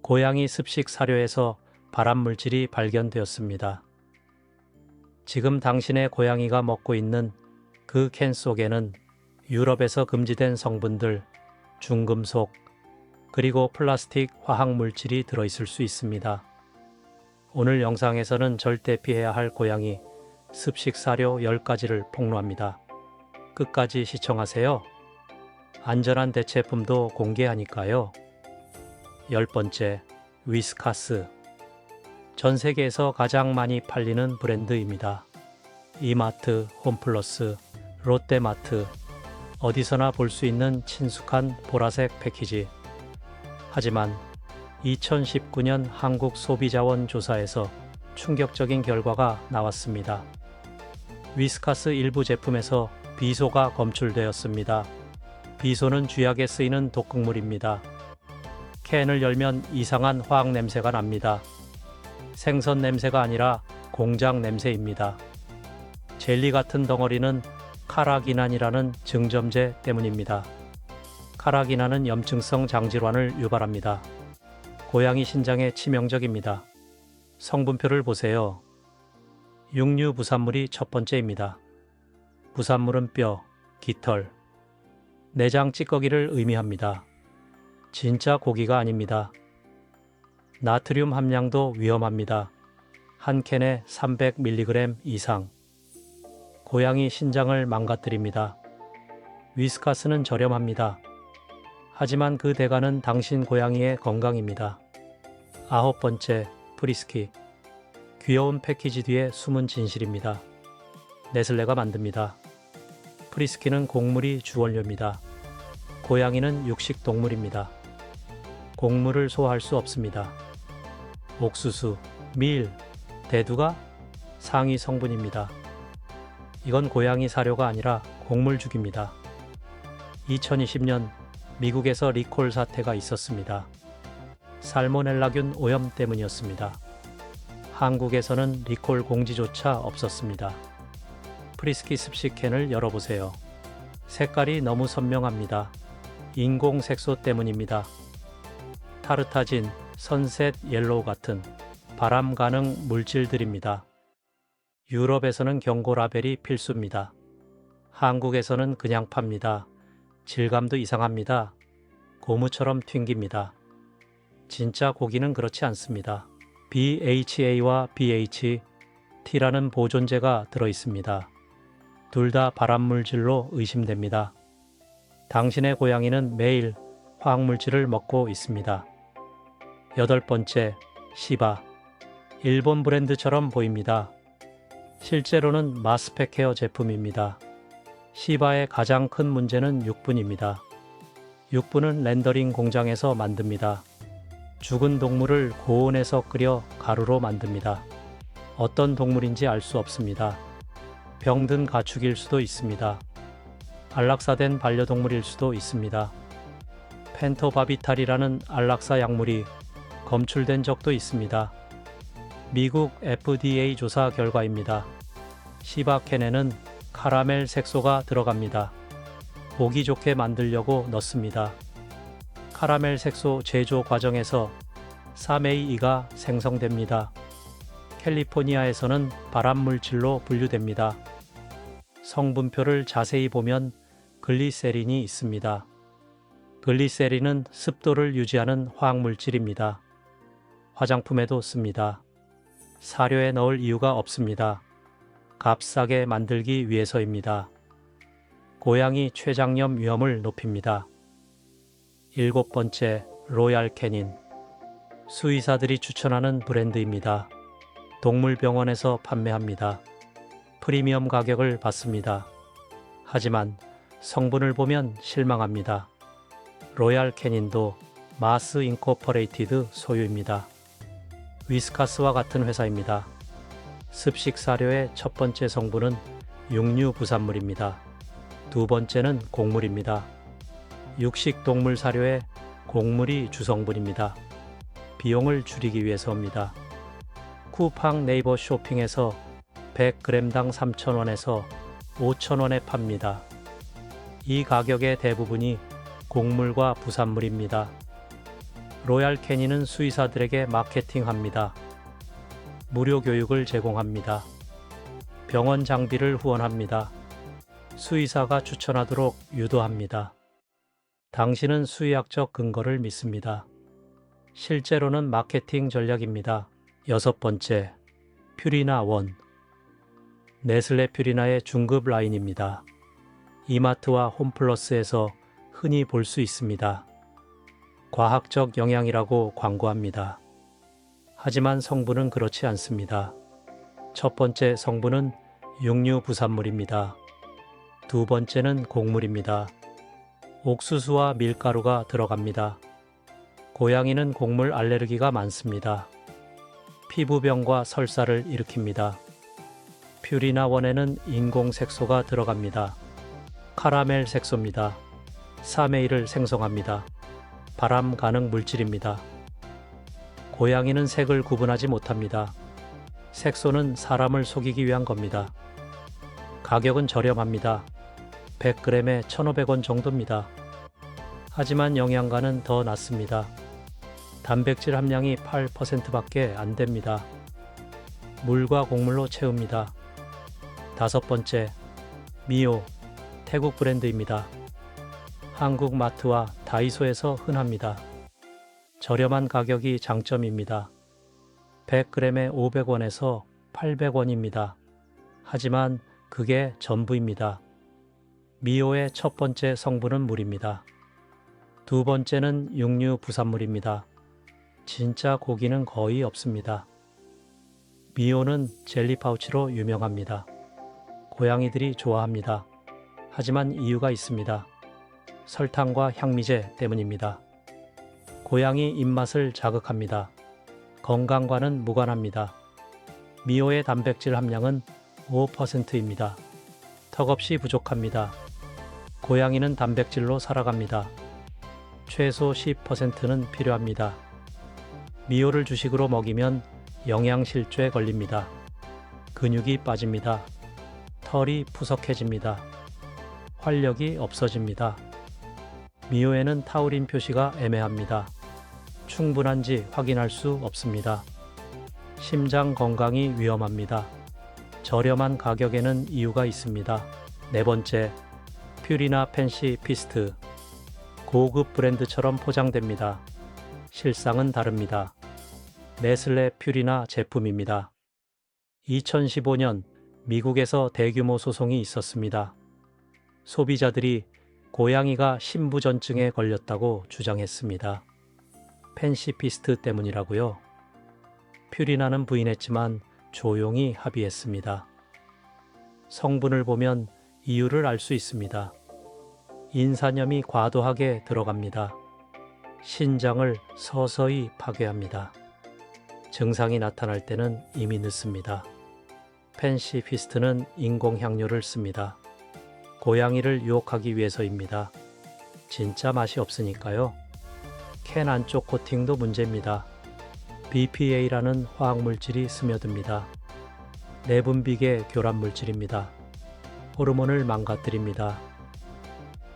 고양이 습식 사료에서 발암물질이 발견되었습니다. 지금 당신의 고양이가 먹고 있는 그 캔 속에는 유럽에서 금지된 성분들, 중금속, 그리고 플라스틱 화학물질이 들어있을 수 있습니다. 오늘 영상에서는 절대 피해야 할 고양이 습식 사료 10가지를 폭로합니다. 끝까지 시청하세요. 안전한 대체품도 공개하니까요. 10번째, 위스카스. 전 세계에서 가장 많이 팔리는 브랜드입니다. 이마트, 홈플러스, 롯데마트, 어디서나 볼 수 있는 친숙한 보라색 패키지. 하지만 2019년 한국 소비자원 조사에서 충격적인 결과가 나왔습니다. 위스카스 일부 제품에서 비소가 검출되었습니다. 비소는 쥐약에 쓰이는 독극물입니다. 캔을 열면 이상한 화학 냄새가 납니다. 생선 냄새가 아니라 공장 냄새입니다. 젤리 같은 덩어리는 카라기난이라는 증점제 때문입니다. 카라기난은 염증성 장질환을 유발합니다. 고양이 신장에 치명적입니다. 성분표를 보세요. 육류 부산물이 첫 번째입니다. 부산물은 뼈, 깃털, 내장 찌꺼기를 의미합니다. 진짜 고기가 아닙니다. 나트륨 함량도 위험합니다. 한 캔에 300mg 이상. 고양이 신장을 망가뜨립니다. 위스카스는 저렴합니다. 하지만 그 대가는 당신 고양이의 건강입니다. 9번째, 프리스키. 귀여운 패키지 뒤에 숨은 진실입니다. 네슬레가 만듭니다. 프리스키는 곡물이 주원료입니다. 고양이는 육식 동물입니다. 곡물을 소화할 수 없습니다. 옥수수, 밀, 대두가 상위 성분입니다. 이건 고양이 사료가 아니라 곡물죽입니다. 2020년 미국에서 리콜 사태가 있었습니다. 살모넬라균 오염 때문이었습니다. 한국에서는 리콜 공지조차 없었습니다. 프리스키 습식 캔을 열어보세요. 색깔이 너무 선명합니다. 인공 색소 때문입니다. 타르타진, 선셋 옐로우 같은 발암 가능 물질들입니다. 유럽에서는 경고 라벨이 필수입니다. 한국에서는 그냥 팝니다. 질감도 이상합니다. 고무처럼 튕깁니다. 진짜 고기는 그렇지 않습니다. BHA와 BH, T라는 보존제가 들어있습니다. 둘 다 발암물질로 의심됩니다. 당신의 고양이는 매일 화학물질을 먹고 있습니다. 8번째, 시바. 일본 브랜드처럼 보입니다. 실제로는 마스펙 헤어 제품입니다. 시바의 가장 큰 문제는 육분입니다. 육분은 렌더링 공장에서 만듭니다. 죽은 동물을 고온에서 끓여 가루로 만듭니다. 어떤 동물인지 알 수 없습니다. 병든 가축일 수도 있습니다. 안락사된 반려동물일 수도 있습니다. 펜토바비탈이라는 안락사 약물이 검출된 적도 있습니다. 미국 FDA 조사 결과입니다. 시바캔에는 카라멜 색소가 들어갑니다. 보기 좋게 만들려고 넣습니다. 카라멜 색소 제조 과정에서 3A2가 생성됩니다. 캘리포니아에서는 발암물질로 분류됩니다. 성분표를 자세히 보면 글리세린이 있습니다. 글리세린은 습도를 유지하는 화학물질입니다. 화장품에도 씁니다. 사료에 넣을 이유가 없습니다. 값싸게 만들기 위해서입니다. 고양이 췌장염 위험을 높입니다. 7번째, 로얄 캐닌. 수의사들이 추천하는 브랜드입니다. 동물병원에서 판매합니다. 프리미엄 가격을 받습니다. 하지만 성분을 보면 실망합니다. 로얄 캐닌도 마스 인코퍼레이티드 소유입니다. 위스카스와 같은 회사입니다. 습식 사료의 첫 번째 성분은 육류 부산물입니다. 두 번째는 곡물입니다. 육식 동물 사료에 곡물이 주성분입니다. 비용을 줄이기 위해서입니다. 쿠팡 네이버 쇼핑에서 100g당 3,000원에서 5,000원에 팝니다. 이 가격의 대부분이 곡물과 부산물입니다. 로얄 캐닌은 수의사들에게 마케팅합니다. 무료 교육을 제공합니다. 병원 장비를 후원합니다. 수의사가 추천하도록 유도합니다. 당신은 수의학적 근거를 믿습니다. 실제로는 마케팅 전략입니다. 6번째, 퓨리나 원. 네슬레 퓨리나의 중급 라인입니다. 이마트와 홈플러스에서 흔히 볼 수 있습니다. 과학적 영양이라고 광고합니다. 하지만 성분은 그렇지 않습니다. 첫 번째 성분은 육류 부산물입니다. 두 번째는 곡물입니다. 옥수수와 밀가루가 들어갑니다. 고양이는 곡물 알레르기가 많습니다. 피부병과 설사를 일으킵니다. 퓨리나 원에는 인공 색소가 들어갑니다. 카라멜 색소입니다. 사메일을 생성합니다. 발암 가능 물질입니다. 고양이는 색을 구분하지 못합니다. 색소는 사람을 속이기 위한 겁니다. 가격은 저렴합니다. 100g에 1,500원 정도입니다. 하지만 영양가는 더 낮습니다. 단백질 함량이 8%밖에 안 됩니다. 물과 곡물로 채웁니다. 5번째, 미오, 태국 브랜드입니다. 한국 마트와 다이소에서 흔합니다. 저렴한 가격이 장점입니다. 100g에 500원에서 800원입니다. 하지만 그게 전부입니다. 미오의 첫 번째 성분은 물입니다. 두 번째는 육류 부산물입니다. 진짜 고기는 거의 없습니다. 미오는 젤리 파우치로 유명합니다. 고양이들이 좋아합니다. 하지만 이유가 있습니다. 설탕과 향미제 때문입니다. 고양이 입맛을 자극합니다. 건강과는 무관합니다. 미오의 단백질 함량은 5%입니다. 턱없이 부족합니다. 고양이는 단백질로 살아갑니다. 최소 10%는 필요합니다. 미오를 주식으로 먹이면 영양실조에 걸립니다. 근육이 빠집니다. 털이 푸석해집니다. 활력이 없어집니다. 미오에는 타우린 표시가 애매합니다. 충분한지 확인할 수 없습니다. 심장 건강이 위험합니다. 저렴한 가격에는 이유가 있습니다. 네 번째, 퓨리나 펜시 피스트. 고급 브랜드처럼 포장됩니다. 실상은 다릅니다. 네슬레 퓨리나 제품입니다. 2015년 미국에서 대규모 소송이 있었습니다. 소비자들이 고양이가 신부전증에 걸렸다고 주장했습니다. 펜시피스트 때문이라고요? 퓨리나는 부인했지만 조용히 합의했습니다. 성분을 보면 이유를 알 수 있습니다. 인산염이 과도하게 들어갑니다. 신장을 서서히 파괴합니다. 증상이 나타날 때는 이미 늦습니다. 펜시피스트는 인공향료를 씁니다. 고양이를 유혹하기 위해서입니다. 진짜 맛이 없으니까요. 캔 안쪽 코팅도 문제입니다. BPA라는 화학물질이 스며듭니다. 내분비계 교란 물질입니다. 호르몬을 망가뜨립니다.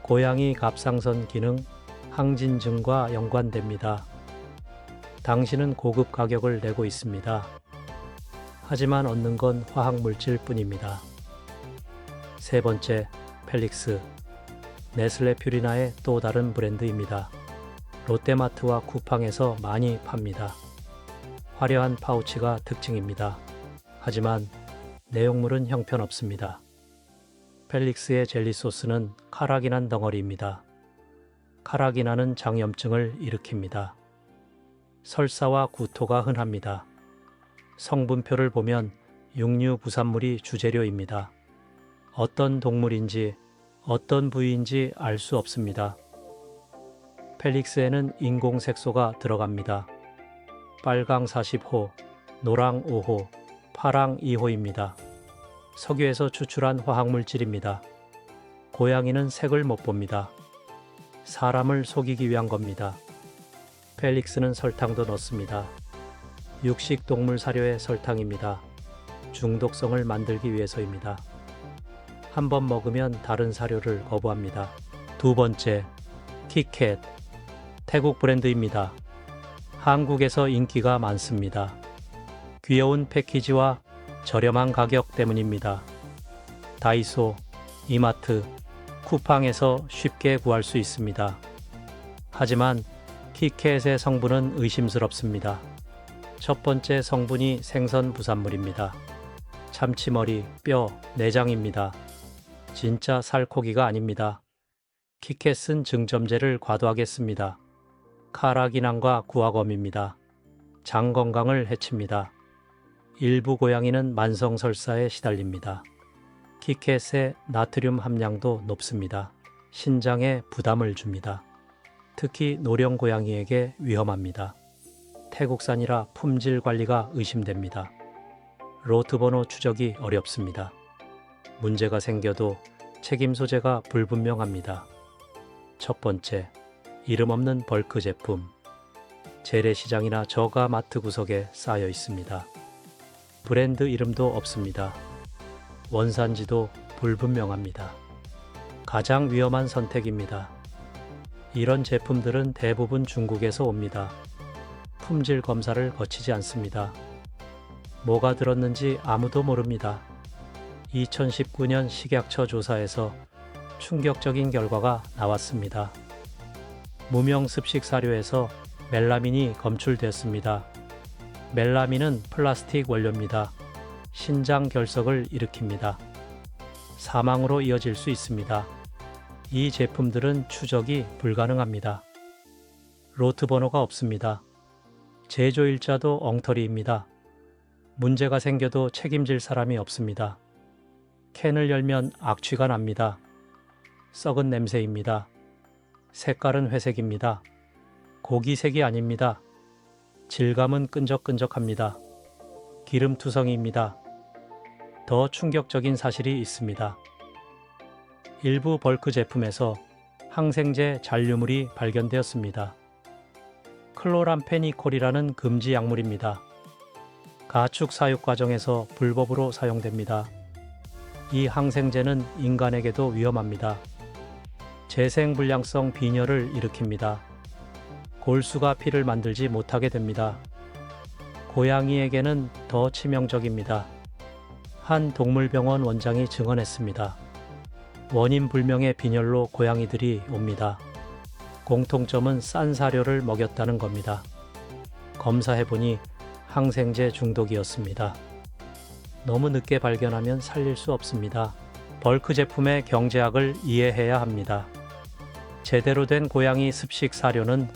고양이 갑상선 기능, 항진증과 연관됩니다. 당신은 고급 가격을 내고 있습니다. 하지만 얻는 건 화학물질 뿐입니다. 세 번째, 펠릭스. 네슬레 퓨리나의 또 다른 브랜드입니다. 롯데마트와 쿠팡에서 많이 팝니다. 화려한 파우치가 특징입니다. 하지만 내용물은 형편없습니다. 펠릭스의 젤리 소스는 카라기난 덩어리입니다. 카라기난은 장염증을 일으킵니다. 설사와 구토가 흔합니다. 성분표를 보면 육류 부산물이 주재료입니다. 어떤 동물인지 어떤 부위인지 알 수 없습니다. 펠릭스에는 인공색소가 들어갑니다. 빨강 40호, 노랑 5호, 파랑 2호입니다. 석유에서 추출한 화학물질입니다. 고양이는 색을 못 봅니다. 사람을 속이기 위한 겁니다. 펠릭스는 설탕도 넣습니다. 육식동물 사료의 설탕입니다. 중독성을 만들기 위해서입니다. 한번 먹으면 다른 사료를 거부합니다. 두 번째, 키캣. 태국 브랜드입니다. 한국에서 인기가 많습니다. 귀여운 패키지와 저렴한 가격 때문입니다. 다이소, 이마트, 쿠팡에서 쉽게 구할 수 있습니다. 하지만 키캣의 성분은 의심스럽습니다. 첫 번째 성분이 생선 부산물입니다. 참치머리, 뼈, 내장입니다. 진짜 살코기가 아닙니다. 키캣은 증점제를 과도하게 씁니다. 카라기난과 구화검입니다. 장 건강을 해칩니다. 일부 고양이는 만성설사에 시달립니다. 키캣의 나트륨 함량도 높습니다. 신장에 부담을 줍니다. 특히 노령 고양이에게 위험합니다. 태국산이라 품질 관리가 의심됩니다. 로트 번호 추적이 어렵습니다. 문제가 생겨도 책임 소재가 불분명합니다. 첫 번째, 이름 없는 벌크 제품. 재래시장이나 저가 마트 구석에 쌓여 있습니다. 브랜드 이름도 없습니다. 원산지도 불분명합니다. 가장 위험한 선택입니다. 이런 제품들은 대부분 중국에서 옵니다. 품질 검사를 거치지 않습니다. 뭐가 들었는지 아무도 모릅니다. 2019년 식약처 조사에서 충격적인 결과가 나왔습니다. 무명 습식 사료에서 멜라민이 검출됐습니다. 멜라민은 플라스틱 원료입니다. 신장 결석을 일으킵니다. 사망으로 이어질 수 있습니다. 이 제품들은 추적이 불가능합니다. 로트 번호가 없습니다. 제조일자도 엉터리입니다. 문제가 생겨도 책임질 사람이 없습니다. 캔을 열면 악취가 납니다. 썩은 냄새입니다. 색깔은 회색입니다. 고기색이 아닙니다. 질감은 끈적끈적합니다. 기름투성이입니다. 더 충격적인 사실이 있습니다. 일부 벌크 제품에서 항생제 잔류물이 발견되었습니다. 클로람페니콜이라는 금지 약물입니다. 가축 사육 과정에서 불법으로 사용됩니다. 이 항생제는 인간에게도 위험합니다. 재생불량성 빈혈을 일으킵니다. 골수가 피를 만들지 못하게 됩니다. 고양이에게는 더 치명적입니다. 한 동물병원 원장이 증언했습니다. 원인 불명의 빈혈로 고양이들이 옵니다. 공통점은 싼 사료를 먹였다는 겁니다. 검사해보니 항생제 중독이었습니다. 너무 늦게 발견하면 살릴 수 없습니다. 벌크 제품의 경제학을 이해해야 합니다. 제대로 된 고양이 습식 사료는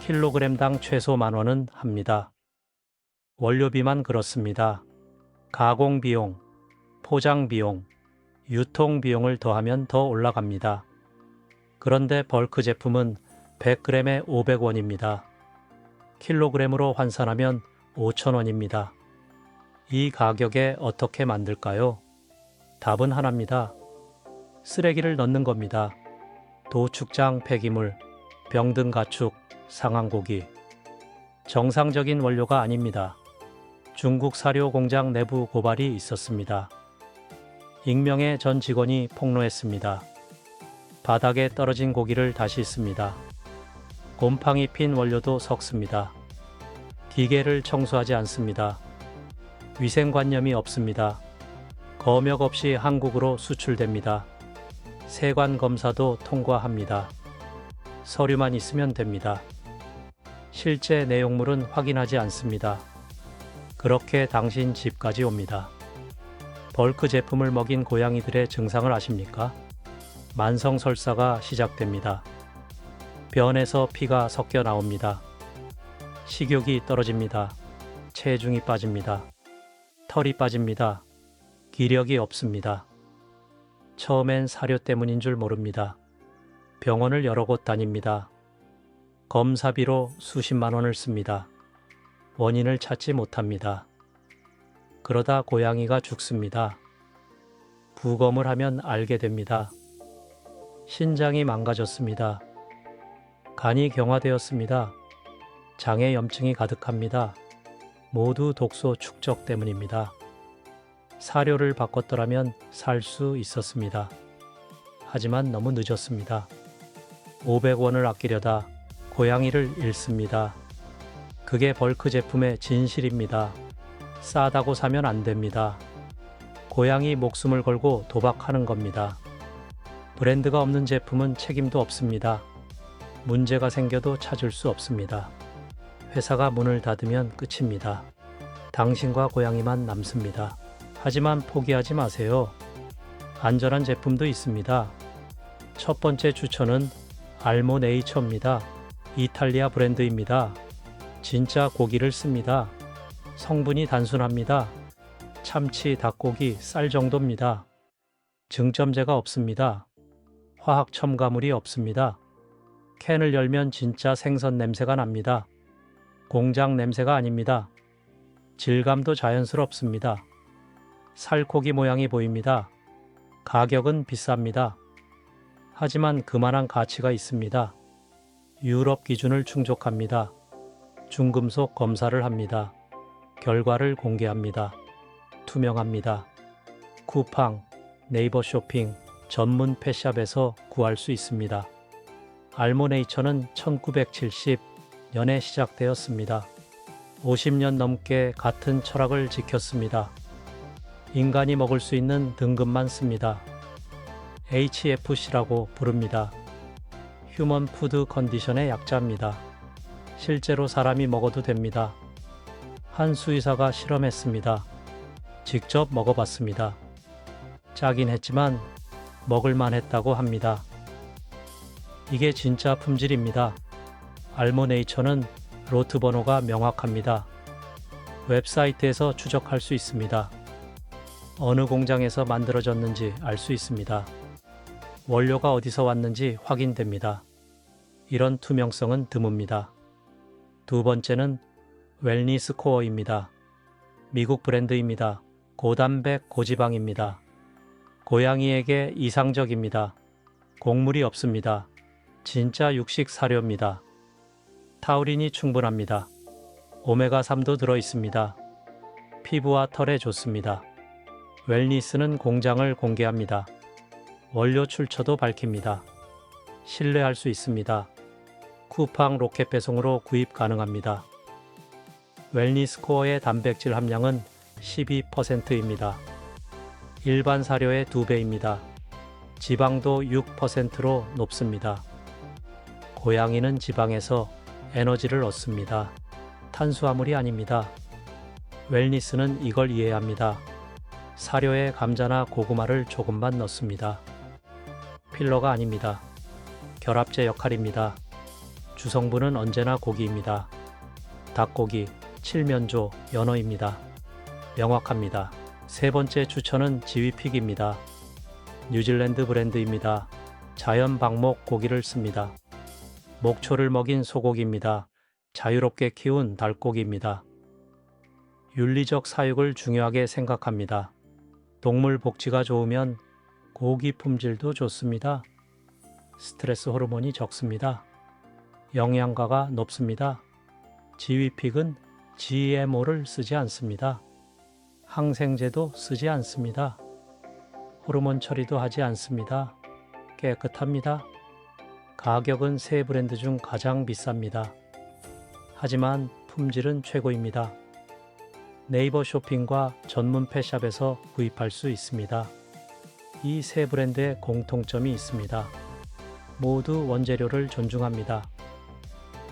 킬로그램당 최소 10,000원은 합니다. 원료비만 그렇습니다. 가공비용, 포장비용, 유통비용을 더하면 더 올라갑니다. 그런데 벌크 제품은 100g에 500원입니다. 킬로그램으로 환산하면 5,000원입니다. 이 가격에 어떻게 만들까요? 답은 하나입니다. 쓰레기를 넣는 겁니다. 도축장 폐기물, 병든 가축, 상한 고기. 정상적인 원료가 아닙니다. 중국 사료 공장 내부 고발이 있었습니다. 익명의 전 직원이 폭로했습니다. 바닥에 떨어진 고기를 다시 씁니다. 곰팡이 핀 원료도 섞습니다. 기계를 청소하지 않습니다. 위생관념이 없습니다. 검역 없이 한국으로 수출됩니다. 세관 검사도 통과합니다. 서류만 있으면 됩니다. 실제 내용물은 확인하지 않습니다. 그렇게 당신 집까지 옵니다. 벌크 제품을 먹인 고양이들의 증상을 아십니까? 만성설사가 시작됩니다. 변에서 피가 섞여 나옵니다. 식욕이 떨어집니다. 체중이 빠집니다. 털이 빠집니다. 기력이 없습니다. 처음엔 사료 때문인 줄 모릅니다. 병원을 여러 곳 다닙니다. 검사비로 수십만 원을 씁니다. 원인을 찾지 못합니다. 그러다 고양이가 죽습니다. 부검을 하면 알게 됩니다. 신장이 망가졌습니다. 간이 경화되었습니다. 장에 염증이 가득합니다. 모두 독소 축적 때문입니다. 사료를 바꿨더라면 살 수 있었습니다. 하지만 너무 늦었습니다. 500원을 아끼려다 고양이를 잃습니다. 그게 벌크 제품의 진실입니다. 싸다고 사면 안 됩니다. 고양이 목숨을 걸고 도박하는 겁니다. 브랜드가 없는 제품은 책임도 없습니다. 문제가 생겨도 찾을 수 없습니다. 회사가 문을 닫으면 끝입니다. 당신과 고양이만 남습니다. 하지만 포기하지 마세요. 안전한 제품도 있습니다. 첫 번째 추천은 알모네이처입니다. 이탈리아 브랜드입니다. 진짜 고기를 씁니다. 성분이 단순합니다. 참치, 닭고기, 쌀 정도입니다. 증점제가 없습니다. 화학 첨가물이 없습니다. 캔을 열면 진짜 생선 냄새가 납니다. 공장 냄새가 아닙니다. 질감도 자연스럽습니다. 살코기 모양이 보입니다. 가격은 비쌉니다. 하지만 그만한 가치가 있습니다. 유럽 기준을 충족합니다. 중금속 검사를 합니다. 결과를 공개합니다. 투명합니다. 쿠팡, 네이버 쇼핑, 전문 펫샵에서 구할 수 있습니다. 알모네이처는 1970년에 시작되었습니다. 50년 넘게 같은 철학을 지켰습니다. 인간이 먹을 수 있는 등급만 씁니다. HFC라고 부릅니다. 휴먼 푸드 컨디션의 약자입니다. 실제로 사람이 먹어도 됩니다. 한 수의사가 실험했습니다. 직접 먹어봤습니다. 짜긴 했지만 먹을만 했다고 합니다. 이게 진짜 품질입니다. 알모네이처는 로트 번호가 명확합니다. 웹사이트에서 추적할 수 있습니다. 어느 공장에서 만들어졌는지 알 수 있습니다. 원료가 어디서 왔는지 확인됩니다. 이런 투명성은 드뭅니다. 두 번째는 웰니스 코어입니다. 미국 브랜드입니다. 고단백, 고지방입니다. 고양이에게 이상적입니다. 곡물이 없습니다. 진짜 육식 사료입니다. 타우린이 충분합니다. 오메가3도 들어있습니다. 피부와 털에 좋습니다. 웰니스는 공장을 공개합니다. 원료 출처도 밝힙니다. 신뢰할 수 있습니다. 쿠팡 로켓 배송으로 구입 가능합니다. 웰니스 코어의 단백질 함량은 12%입니다. 일반 사료의 2배입니다. 지방도 6%로 높습니다. 고양이는 지방에서 에너지를 얻습니다. 탄수화물이 아닙니다. 웰니스는 이걸 이해합니다. 사료에 감자나 고구마를 조금만 넣습니다. 필러가 아닙니다. 결합제 역할입니다. 주성분은 언제나 고기입니다. 닭고기, 칠면조, 연어입니다. 명확합니다. 세 번째 추천은 지위픽입니다. 뉴질랜드 브랜드입니다. 자연 방목 고기를 씁니다. 목초를 먹인 소고기입니다. 자유롭게 키운 닭고기입니다. 윤리적 사육을 중요하게 생각합니다. 동물 복지가 좋으면 고기 품질도 좋습니다. 스트레스 호르몬이 적습니다. 영양가가 높습니다. 지위픽은 GMO를 쓰지 않습니다. 항생제도 쓰지 않습니다. 호르몬 처리도 하지 않습니다. 깨끗합니다. 가격은 세 브랜드 중 가장 비쌉니다. 하지만 품질은 최고입니다. 네이버 쇼핑과 전문 펫샵에서 구입할 수 있습니다. 이 세 브랜드의 공통점이 있습니다. 모두 원재료를 존중합니다.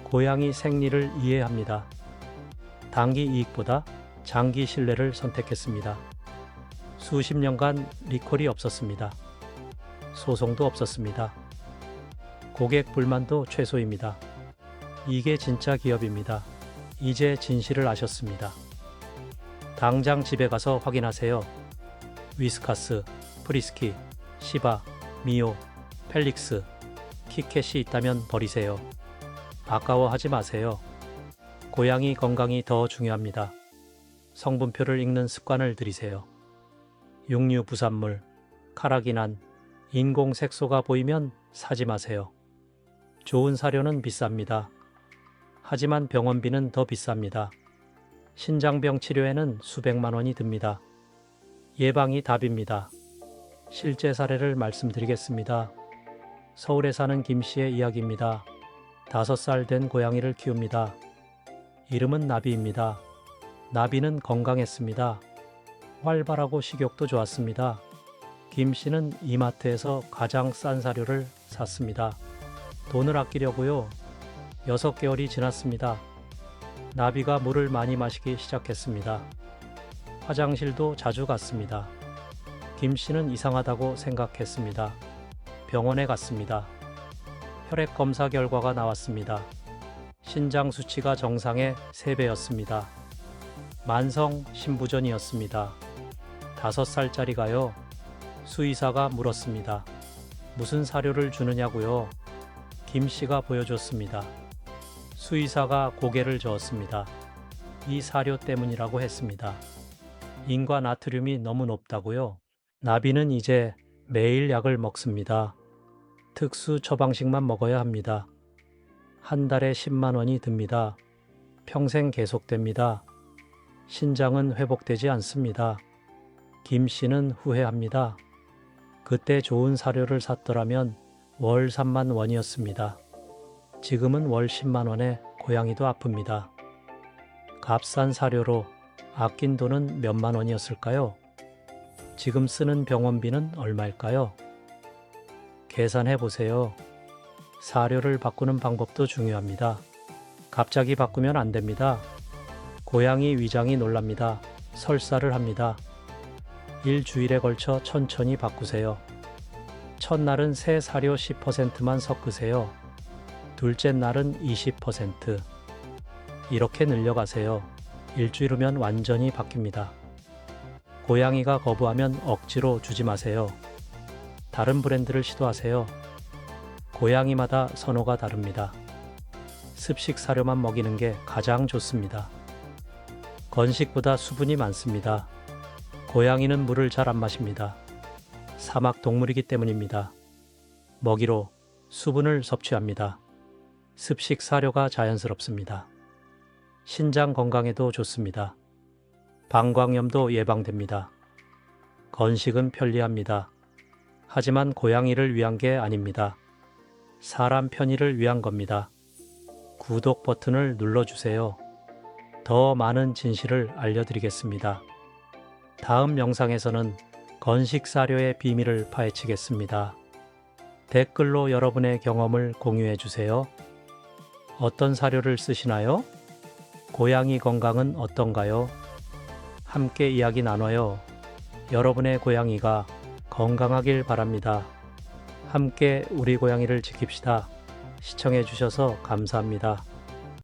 고양이 생리를 이해합니다. 단기 이익보다 장기 신뢰를 선택했습니다. 수십 년간 리콜이 없었습니다. 소송도 없었습니다. 고객 불만도 최소입니다. 이게 진짜 기업입니다. 이제 진실을 아셨습니다. 당장 집에 가서 확인하세요. 위스카스, 프리스키, 시바, 미오, 펠릭스, 키캣이 있다면 버리세요. 아까워하지 마세요. 고양이 건강이 더 중요합니다. 성분표를 읽는 습관을 들이세요. 육류 부산물, 카라기난, 인공 색소가 보이면 사지 마세요. 좋은 사료는 비쌉니다. 하지만 병원비는 더 비쌉니다. 신장병 치료에는 수백만 원이 듭니다. 예방이 답입니다. 실제 사례를 말씀드리겠습니다. 서울에 사는 김 씨의 이야기입니다. 5살 된 고양이를 키웁니다. 이름은 나비입니다. 나비는 건강했습니다. 활발하고 식욕도 좋았습니다. 김 씨는 이마트에서 가장 싼 사료를 샀습니다. 돈을 아끼려고요. 6개월이 지났습니다. 나비가 물을 많이 마시기 시작했습니다. 화장실도 자주 갔습니다. 김 씨는 이상하다고 생각했습니다. 병원에 갔습니다. 혈액 검사 결과가 나왔습니다. 신장 수치가 정상의 3배였습니다. 만성 신부전이었습니다. 5살짜리가요. 수의사가 물었습니다. 무슨 사료를 주느냐고요? 김 씨가 보여줬습니다. 수의사가 고개를 저었습니다. 이 사료 때문이라고 했습니다. 인과 나트륨이 너무 높다고요? 나비는 이제 매일 약을 먹습니다. 특수 처방식만 먹어야 합니다. 한 달에 10만 원이 듭니다. 평생 계속됩니다. 신장은 회복되지 않습니다. 김 씨는 후회합니다. 그때 좋은 사료를 샀더라면 월 3만 원이었습니다. 지금은 월 10만 원에 고양이도 아픕니다. 값싼 사료로 아낀 돈은 몇만 원이었을까요? 지금 쓰는 병원비는 얼마일까요? 계산해 보세요. 사료를 바꾸는 방법도 중요합니다. 갑자기 바꾸면 안 됩니다. 고양이 위장이 놀랍니다. 설사를 합니다. 일주일에 걸쳐 천천히 바꾸세요. 첫날은 새 사료 10%만 섞으세요. 둘째 날은 20%. 이렇게 늘려가세요. 일주일 후면 완전히 바뀝니다. 고양이가 거부하면 억지로 주지 마세요. 다른 브랜드를 시도하세요. 고양이마다 선호가 다릅니다. 습식 사료만 먹이는 게 가장 좋습니다. 건식보다 수분이 많습니다. 고양이는 물을 잘 안 마십니다. 사막 동물이기 때문입니다. 먹이로 수분을 섭취합니다. 습식 사료가 자연스럽습니다. 신장 건강에도 좋습니다. 방광염도 예방됩니다. 건식은 편리합니다. 하지만 고양이를 위한 게 아닙니다. 사람 편의를 위한 겁니다. 구독 버튼을 눌러주세요. 더 많은 진실을 알려드리겠습니다. 다음 영상에서는 건식 사료의 비밀을 파헤치겠습니다. 댓글로 여러분의 경험을 공유해 주세요. 어떤 사료를 쓰시나요? 고양이 건강은 어떤가요? 함께 이야기 나눠요. 여러분의 고양이가 건강하길 바랍니다. 함께 우리 고양이를 지킵시다. 시청해 주셔서 감사합니다.